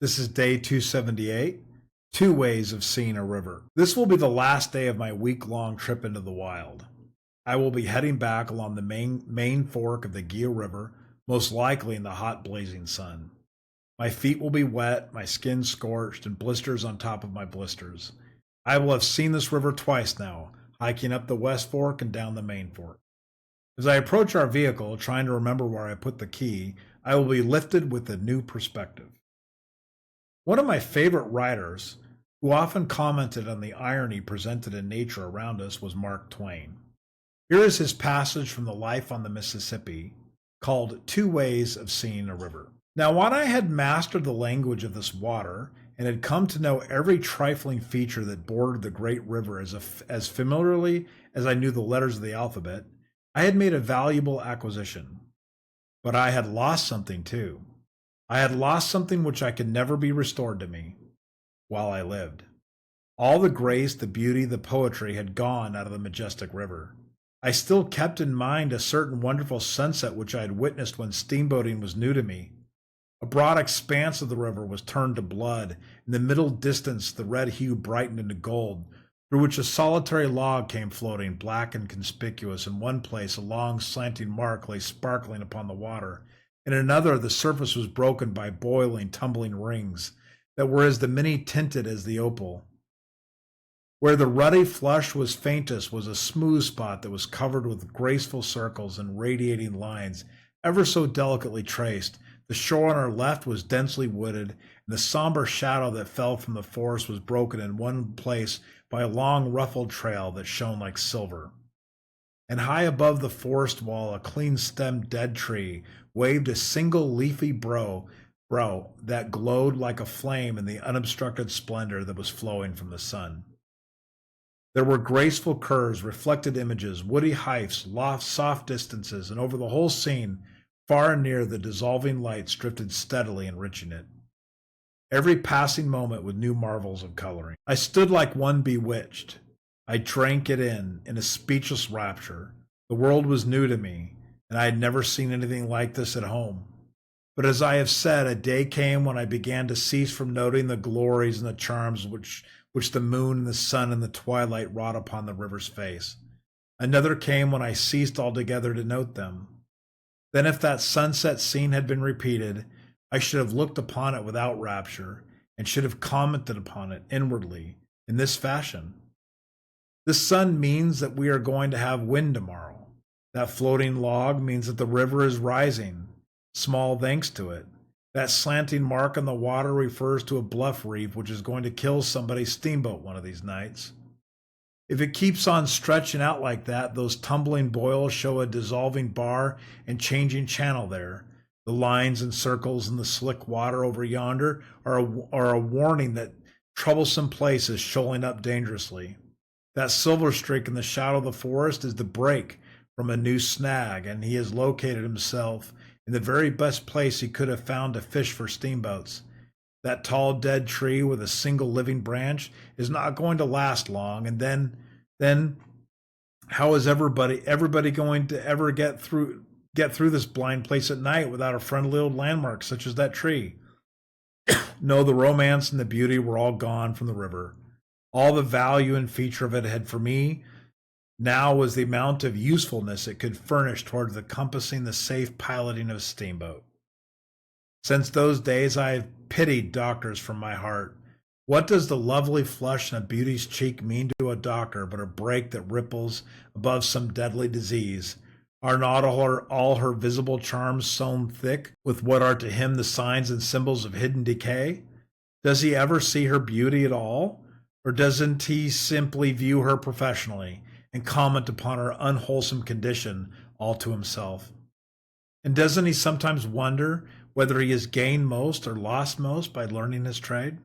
This is day 278, Two Ways of Seeing a River. This will be the last day of my week-long trip into the wild. I will be heading back along the main fork of the Gila River, most likely in the hot blazing sun. My feet will be wet, my skin scorched, and blisters on top of my blisters. I will have seen this river twice now, hiking up the West Fork and down the main fork. As I approach our vehicle, trying to remember where I put the key, I will be lifted with a new perspective. One of my favorite writers, who often commented on the irony presented in nature around us, was Mark Twain. Here is his passage from the Life on the Mississippi, called Two Ways of Seeing a River. Now, when I had mastered the language of this water, and had come to know every trifling feature that bordered the great river as familiarly as I knew the letters of the alphabet, I had made a valuable acquisition. But I had lost something too. I had lost something which I could never be restored to me while I lived. All the grace, the beauty, the poetry had gone out of the majestic river. I still kept in mind a certain wonderful sunset which I had witnessed when steamboating was new to me. A broad expanse of the river was turned to blood. In the middle distance, the red hue brightened into gold, through which a solitary log came floating, black and conspicuous. In one place, a long slanting mark lay sparkling upon the water. In another, the surface was broken by boiling, tumbling rings that were as many-tinted as the opal. Where the ruddy flush was faintest was a smooth spot that was covered with graceful circles and radiating lines, ever so delicately traced. The shore on our left was densely wooded, and the somber shadow that fell from the forest was broken in one place by a long ruffled trail that shone like silver. And high above the forest wall, a clean-stemmed dead tree waved a single leafy brow that glowed like a flame in the unobstructed splendor that was flowing from the sun. There were graceful curves, reflected images, woody heights, soft distances, and over the whole scene, far and near, the dissolving lights drifted steadily, enriching it. Every passing moment with new marvels of coloring. I stood like one bewitched. I drank it in a speechless rapture. The world was new to me, and I had never seen anything like this at home. But as I have said, a day came when I began to cease from noting the glories and the charms which the moon and the sun and the twilight wrought upon the river's face. Another came when I ceased altogether to note them. Then if that sunset scene had been repeated, I should have looked upon it without rapture, and should have commented upon it inwardly in this fashion. The sun means that we are going to have wind tomorrow. That floating log means that the river is rising, small thanks to it. That slanting mark on the water refers to a bluff reef which is going to kill somebody's steamboat one of these nights. If it keeps on stretching out like that, those tumbling boils show a dissolving bar and changing channel there. The lines and circles in the slick water over yonder are a warning that troublesome place is shoaling up dangerously. That silver streak in the shadow of the forest is the break from a new snag, and he has located himself in the very best place he could have found to fish for steamboats. That tall dead tree with a single living branch is not going to last long, and then how is everybody going to ever get through this blind place at night without a friendly old landmark such as that tree? No, the romance and the beauty were all gone from the river. All the value and feature of it had for me now was the amount of usefulness it could furnish towards compassing the safe piloting of a steamboat. Since those days I have pitied doctors from my heart. What does the lovely flush on a beauty's cheek mean to a doctor but a break that ripples above some deadly disease? Are not all her visible charms sewn thick with what are to him the signs and symbols of hidden decay? Does he ever see her beauty at all? Or doesn't he simply view her professionally and comment upon her unwholesome condition all to himself? And doesn't he sometimes wonder whether he has gained most or lost most by learning his trade?